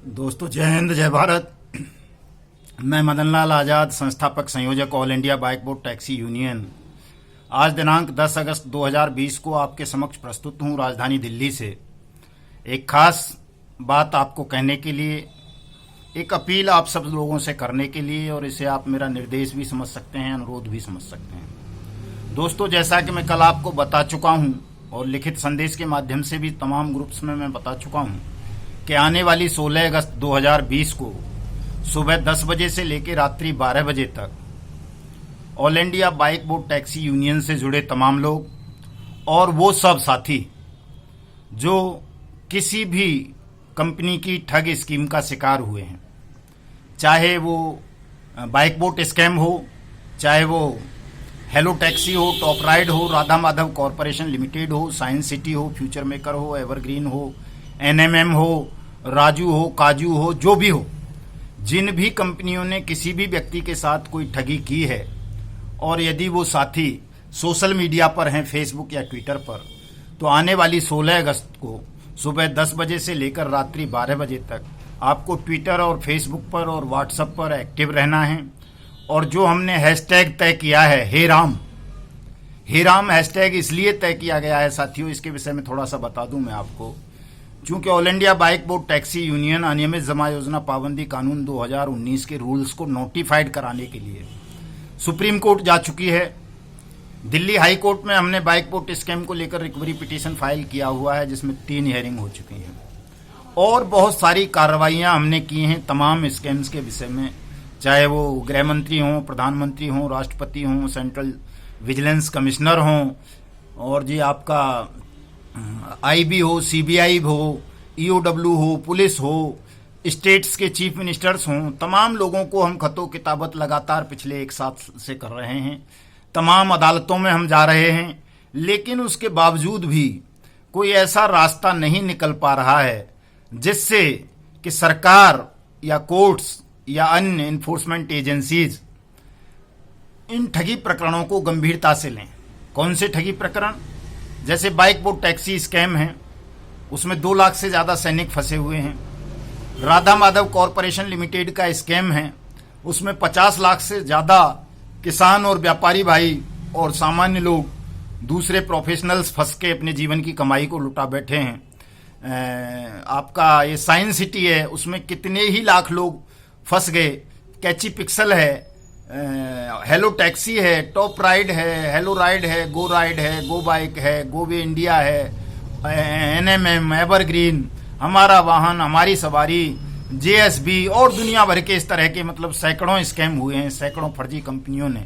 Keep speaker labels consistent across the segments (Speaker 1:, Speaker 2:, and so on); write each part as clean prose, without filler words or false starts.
Speaker 1: दोस्तों, जय हिंद, जय भारत। मैं मदन लाल आज़ाद, संस्थापक संयोजक all India bike board taxi union. आज दिनांक 10 अगस्त 2020 को आपके समक्ष प्रस्तुत हूँ राजधानी दिल्ली से। एक खास बात आपको कहने के लिए, एक अपील आप सब लोगों से करने के लिए, और इसे आप मेरा निर्देश भी समझ सकते हैं, अनुरोध भी समझ सकते हैं। दोस्तों, जैसा कि मैं कल आपको बता चुका हूँ और लिखित संदेश के माध्यम से भी तमाम ग्रुप्स में मैं बता चुका हूँ कि आने वाली 16 अगस्त 2020 को सुबह 10 बजे से लेकर रात्रि 12 बजे तक all India bike board taxi union से जुड़े तमाम लोग और वो सब साथी जो किसी भी कंपनी की ठग स्कीम का शिकार हुए हैं, चाहे वो बाइक बोट स्कैम हो, चाहे वो हेलो टैक्सी हो, टॉप राइड हो, राधा माधव कॉरपोरेशन लिमिटेड हो, साइंस सिटी हो, फ्यूचर मेकर हो, एवरग्रीन हो, एनएमएम हो, राजू हो, काजू हो, जो भी हो, जिन भी कंपनियों ने किसी भी व्यक्ति के साथ कोई ठगी की है और यदि वो साथी सोशल मीडिया पर हैं, फेसबुक या ट्विटर पर, तो आने वाली 16 अगस्त को सुबह 10 बजे से लेकर रात्रि 12 बजे तक आपको ट्विटर और फेसबुक पर और व्हाट्सएप पर एक्टिव रहना है। और जो हमने हैशटैग तय किया है, हे राम हैशटैग इसलिए तय किया गया है साथियों, इसके विषय में थोड़ा सा बता दूं मैं आपको। चूंकि all India bike board taxi union अनियमित जमा योजना पाबंदी कानून 2019 के रूल्स को नोटिफाइड कराने के लिए सुप्रीम कोर्ट जा चुकी है। दिल्ली हाई कोर्ट में हमने बाइक बोट स्कैम को लेकर रिकवरी पिटीशन फाइल किया हुआ है, जिसमें 3 हियरिंग हो चुकी हैं और बहुत सारी कार्रवाइयां हमने की हैं तमाम स्कैम्स के विषय में, चाहे वो गृह मंत्री हों, प्रधानमंत्री हों, राष्ट्रपति हों, सेंट्रल विजिलेंस कमिश्नर हों, और जी आपका आईबी हो, सीबीआई हो, ईओडब्ल्यू हो, पुलिस हो, स्टेट्स के चीफ मिनिस्टर्स हों, तमाम लोगों को हम खतो किताबत लगातार पिछले 1 साल से कर रहे हैं। तमाम अदालतों में हम जा रहे हैं, लेकिन उसके बावजूद भी कोई ऐसा रास्ता नहीं निकल पा रहा है जिससे कि सरकार या कोर्ट्स या अन्य इन्फोर्समेंट एजेंसीज इन ठगी प्रकरणों को गंभीरता से लें। कौन से ठगी प्रकरण? जैसे बाइक बोट टैक्सी स्कैम है, उसमें 2 लाख से ज्यादा सैनिक फंसे हुए हैं। राधा माधव कॉरपोरेशन लिमिटेड का स्कैम है, उसमें 50 लाख से ज्यादा किसान और व्यापारी भाई और सामान्य लोग, दूसरे प्रोफेशनल्स फंस के अपने जीवन की कमाई को लुटा बैठे हैं। आपका ये साइंस सिटी है, उसमें कितने ही लाख लोग फंस गए। कैची पिक्सल है, हेलो टैक्सी है, टॉप राइड है, हेलो राइड है, गो राइड है, गो बाइक है, गो वे इंडिया है, एनएमएम, एवरग्रीन, हमारा वाहन हमारी सवारी, जेएसबी और दुनिया भर के इस तरह के मतलब सैकड़ों स्कैम हुए हैं। सैकड़ों फर्जी कंपनियों ने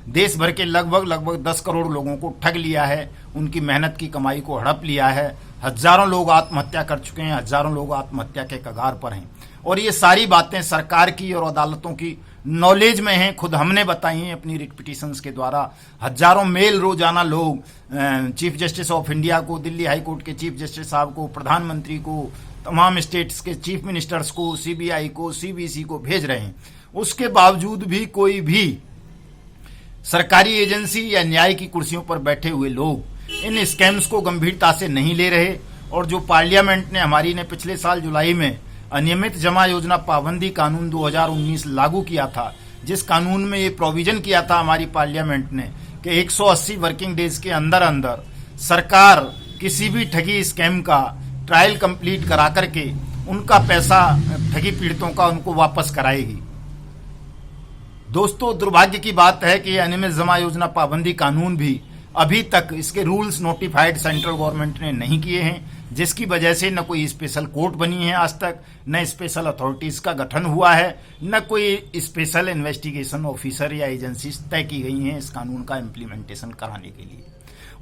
Speaker 1: देश भर के लगभग 10 करोड़ लोगों को ठग लिया है, उनकी मेहनत की कमाई को हड़प लिया है। हजारों लोग आत्महत्या कर चुके हैं, हजारों लोग आत्महत्या के कगार पर हैं। और ये सारी बातें सरकार की और अदालतों की नॉलेज में हैं, खुद हमने बताई हैं अपनी रिट पिटीशंस के द्वारा। हजारों मेल रोजाना लोग चीफ जस्टिस ऑफ इंडिया को, दिल्ली हाई कोर्ट के चीफ जस्टिस साहब को, प्रधानमंत्री को, तमाम स्टेट्स के चीफ मिनिस्टर्स को, सीबीआई को, सीबीसी को भेज रहे हैं। उसके बावजूद भी कोई भी सरकारी एजेंसी या न्याय की कुर्सियों पर बैठे हुए लोग इन स्कैम्स को गंभीरता से नहीं ले रहे। और जो पार्लियामेंट ने हमारी ने पिछले साल जुलाई में अनियमित जमा योजना पाबंदी कानून 2019 लागू किया था, जिस कानून में ये प्रोविजन किया था हमारी पार्लियामेंट ने कि 180 वर्किंग डेज के अंदर अंदर सरकार किसी भी ठगी स्कैम का ट्रायल कंप्लीट करा करके उनका पैसा ठगी पीड़ितों का उनको वापस कराएगी। दोस्तों, दुर्भाग्य की बात है कि अनियमित जमा योजना पाबंदी कानून भी अभी तक इसके रूल्स नोटिफाइड सेंट्रल गवर्नमेंट ने नहीं किए हैं, जिसकी वजह से न कोई स्पेशल कोर्ट बनी है आज तक, न स्पेशल अथॉरिटीज का गठन हुआ है, न कोई स्पेशल इन्वेस्टिगेशन ऑफिसर या एजेंसी तय की गई हैं इस कानून का इम्प्लीमेंटेशन कराने के लिए।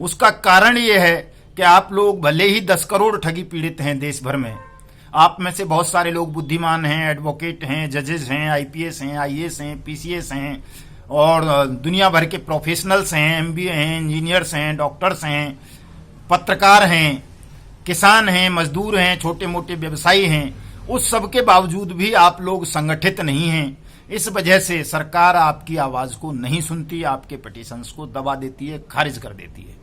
Speaker 1: उसका कारण ये है कि आप लोग भले ही 10 करोड़ ठगी पीड़ित हैं देश भर में, आप में से बहुत सारे लोग बुद्धिमान हैं, एडवोकेट हैं, जजेस हैं, आईपीएस हैं, आईएएस हैं, पीसीएस हैं और दुनिया भर के प्रोफेशनल्स हैं, एमबीए हैं, इंजीनियर्स हैं, डॉक्टर्स हैं, पत्रकार हैं, किसान हैं, मजदूर हैं, छोटे मोटे व्यवसायी हैं। उस सब के बावजूद भी आप लोग संगठित नहीं हैं। इस वजह से सरकार आपकी आवाज को नहीं सुनती, आपके पिटीशंस को दबा देती है, खारिज कर देती है।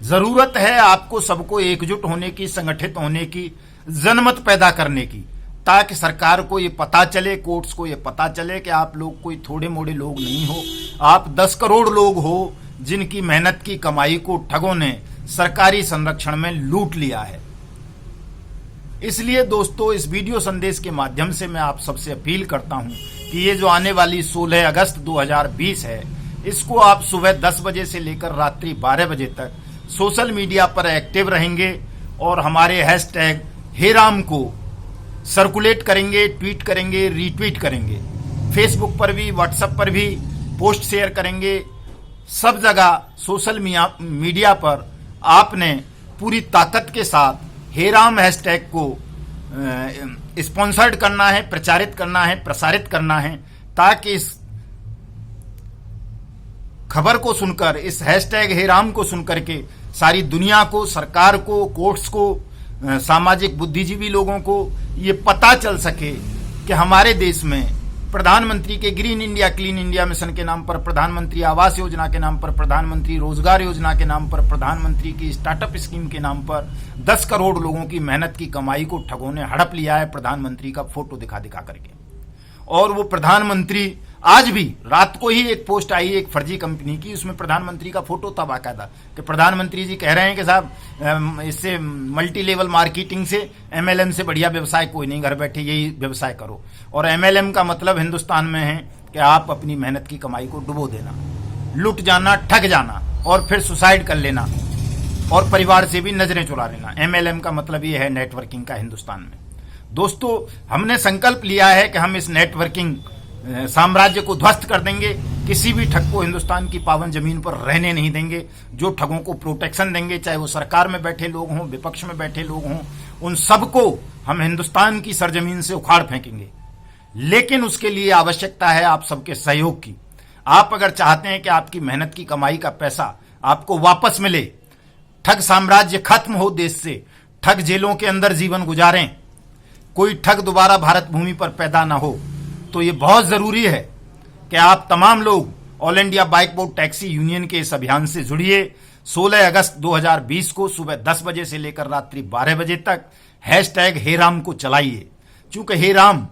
Speaker 1: जरूरत है आपको सबको एकजुट होने की, संगठित होने की, जनमत पैदा करने की। ताकि सरकार को ये पता चले, कोर्ट्स को ये पता चले कि आप लोग कोई थोड़े मोड़े लोग नहीं हो, आप 10 करोड़ लोग हो जिनकी मेहनत की कमाई को ठगों ने सरकारी संरक्षण में लूट लिया है। इसलिए दोस्तों, इस वीडियो संदेश के माध्यम से मैं आप सबसे अपील करता हूं कि ये जो आने वाली 16 अगस्त 2020 है, इसको आप सुबह 10 बजे से लेकर रात्रि 12 बजे तक सोशल मीडिया पर एक्टिव रहेंगे और हमारे हैशटैग हे राम को सर्कुलेट करेंगे, ट्वीट करेंगे, रीट्वीट करेंगे, फेसबुक पर भी, व्हाट्सएप पर भी पोस्ट शेयर करेंगे। सब जगह सोशल मीडिया पर आपने पूरी ताकत के साथ हे राम हैशटैग को स्पॉन्सर्ड करना है, प्रचारित करना है, प्रसारित करना है, ताकि इस खबर को सुनकर, इस हैशटैग हे राम को सुनकर के सारी दुनिया को, सरकार को, कोर्ट्स को, सामाजिक बुद्धिजीवी लोगों को ये पता चल सके कि हमारे देश में प्रधानमंत्री के green India clean India mission के नाम पर, प्रधानमंत्री आवास योजना के नाम पर, प्रधानमंत्री रोजगार योजना के नाम पर, प्रधानमंत्री की स्टार्टअप स्कीम के नाम पर 10 करोड़ लोगों की मेहनत की कमाई को ठगों ने हड़प लिया है प्रधानमंत्री का फोटो दिखा दिखा करके। और वो प्रधानमंत्री, आज भी रात को ही एक पोस्ट आई एक फर्जी कंपनी की, उसमें प्रधानमंत्री का फोटो था बाकायदा, कि प्रधानमंत्री जी कह रहे हैं कि साहब इससे मल्टी लेवल मार्केटिंग से, एमएलएम से बढ़िया व्यवसाय कोई नहीं, घर बैठे यही व्यवसाय करो। और एमएलएम का मतलब हिंदुस्तान में है कि आप अपनी मेहनत की कमाई को डुबो देना, लुट जाना, ठग जाना और फिर सुसाइड कर लेना और परिवार से भी नजरें चुरा लेना। एमएलएम का मतलब ये है नेटवर्किंग का हिंदुस्तान में। दोस्तों, हमने संकल्प लिया है कि हम इस नेटवर्किंग साम्राज्य को ध्वस्त कर देंगे, किसी भी ठग को हिंदुस्तान की पावन जमीन पर रहने नहीं देंगे। जो ठगों को प्रोटेक्शन देंगे, चाहे वो सरकार में बैठे लोग हों, विपक्ष में बैठे लोग हों, उन सबको हम हिंदुस्तान की सरजमीन से उखाड़ फेंकेंगे। लेकिन उसके लिए आवश्यकता है आप सबके सहयोग की। आप अगर चाहते हैं कि आपकी मेहनत की कमाई का पैसा आपको वापस मिले, ठग साम्राज्य खत्म हो देश से, ठग जेलों के अंदर जीवन गुजारें, कोई ठग दोबारा भारत भूमि पर पैदा ना हो, तो ये बहुत जरूरी है कि आप तमाम लोग all India bike board taxi union के इस अभियान से जुड़िए। 16 अगस्त 2020 को सुबह 10 बजे से लेकर रात्रि 12 बजे तक हैशटैग हे राम को चलाइए। चूंकि हे राम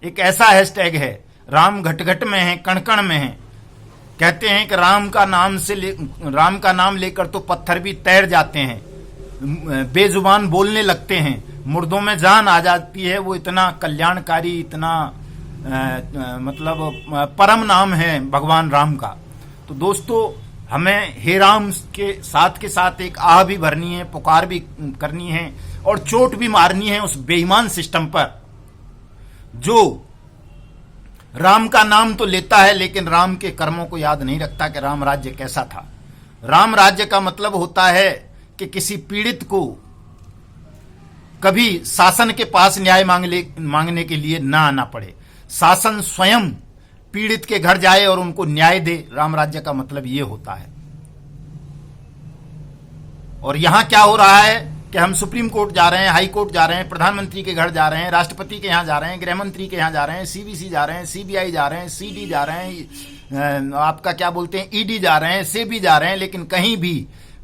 Speaker 1: एक ऐसा हैशटैग है, राम घट घट में है, कण कण में है। कहते हैं कि राम का नाम लेकर तो पत्थर भी तैर जाते हैं, बेजुबान बोलने लगते हैं, मुर्दों में जान आ जाती है। वो इतना कल्याणकारी, इतना मतलब परम नाम है भगवान राम का। तो दोस्तों, हमें हे राम के साथ एक आह भी भरनी है, पुकार भी करनी है और चोट भी मारनी है उस बेईमान सिस्टम पर जो राम का नाम तो लेता है लेकिन राम के कर्मों को याद नहीं रखता कि राम राज्य कैसा था। राम राज्य का मतलब होता है कि किसी पीड़ित को कभी शासन के पास न्याय मांगने के लिए ना आना पड़े, शासन स्वयं पीड़ित के घर जाए और उनको न्याय दे। राम राज्य का मतलब ये होता है। और यहां क्या हो रहा है कि हम सुप्रीम कोर्ट जा रहे हैं, हाई कोर्ट जा रहे हैं, प्रधानमंत्री के घर जा रहे हैं, राष्ट्रपति के यहां जा रहे हैं, गृह मंत्री के यहां जा रहे हैं, सीबीसी जा रहे हैं, सीबीआई जा रहे हैं, सीडी जा रहे हैं, आपका क्या बोलते हैं, ईडी जा रहे हैं, सेबी जा रहे हैं, लेकिन कहीं भी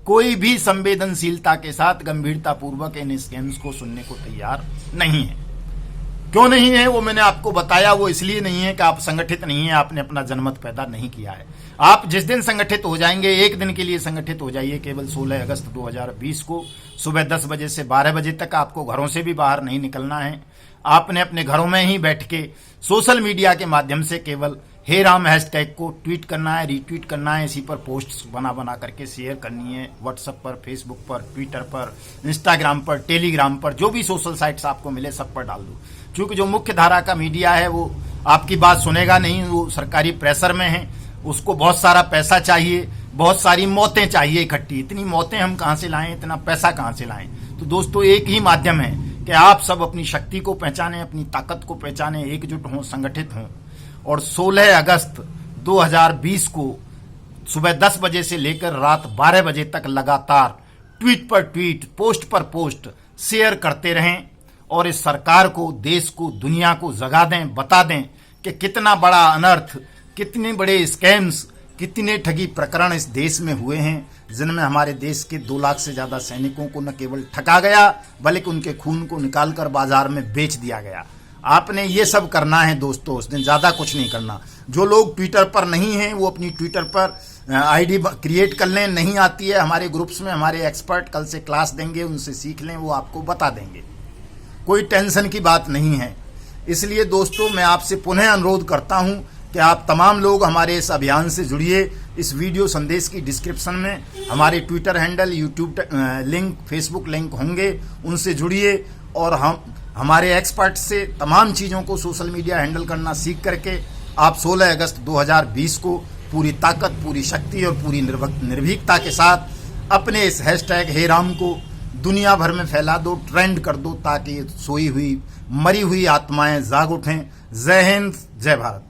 Speaker 1: कोई भी संवेदनशीलता के साथ गंभीरता पूर्वक इन स्कैम्स को सुनने को तैयार नहीं है। क्यों नहीं है वो मैंने आपको बताया। वो इसलिए नहीं है कि आप संगठित नहीं है, आपने अपना जनमत पैदा नहीं किया है। आप जिस दिन संगठित हो जाएंगे, एक दिन के लिए संगठित हो जाइए, केवल 16 अगस्त 2020 को सुबह 10 बजे से 12 बजे तक। आपको घरों से भी बाहर नहीं निकलना है, आपने अपने घरों में ही बैठ के सोशल मीडिया के माध्यम से केवल हे राम हैशटैग को ट्वीट करना है, रीट्वीट करना है, इसी पर पोस्ट बना करके शेयर करनी है। व्हाट्सएप पर, फेसबुक पर, ट्विटर पर, इंस्टाग्राम पर, टेलीग्राम पर, जो भी सोशल साइट्स आपको मिले सब पर डाल दो। क्योंकि जो मुख्य धारा का मीडिया है वो आपकी बात सुनेगा नहीं, वो सरकारी प्रेशर में है, उसको बहुत सारा पैसा चाहिए, बहुत सारी मौतें चाहिए इकट्ठी। इतनी मौतें हम कहां से लाएं, इतना पैसा कहां से लाएं? तो दोस्तों, एक ही माध्यम है कि आप सब अपनी शक्ति को पहचानें, अपनी ताकत को पहचानें, एकजुट हों, संगठित हों और 16 अगस्त 2020 को सुबह 10 बजे से लेकर रात 12 बजे तक लगातार ट्वीट पर ट्वीट, पोस्ट पर पोस्ट शेयर करते रहें और इस सरकार को, देश को, दुनिया को जगा दें, बता दें कि कितना बड़ा अनर्थ, कितने बड़े स्कैम्स, कितने ठगी प्रकरण इस देश में हुए हैं, जिनमें हमारे देश के 2 लाख से ज्यादा सैनिकों को न केवल ठगा गया बल्कि उनके खून को निकालकर बाजार में बेच दिया गया। आपने ये सब करना है दोस्तों, उस दिन ज़्यादा कुछ नहीं करना। जो लोग ट्विटर पर नहीं हैं वो अपनी ट्विटर पर आईडी क्रिएट कर लें। नहीं आती है हमारे ग्रुप्स में, हमारे एक्सपर्ट कल से क्लास देंगे, उनसे सीख लें, वो आपको बता देंगे। कोई टेंशन की बात नहीं है। इसलिए दोस्तों मैं आपसे पुनः अनुरोध करता हूं कि आप तमाम लोग हमारे इस अभियान से जुड़िए। इस वीडियो संदेश की डिस्क्रिप्शन में हमारे Twitter handle, YouTube link, Facebook link होंगे, उनसे जुड़िए और हम हमारे एक्सपर्ट से तमाम चीज़ों को सोशल मीडिया हैंडल करना सीख करके आप 16 अगस्त 2020 को पूरी ताकत, पूरी शक्ति और पूरी निर्भीकता के साथ अपने इस हैशटैग हे राम को दुनिया भर में फैला दो, ट्रेंड कर दो, ताकि सोई हुई मरी हुई आत्माएं जाग उठें। जय हिंद, जय भारत।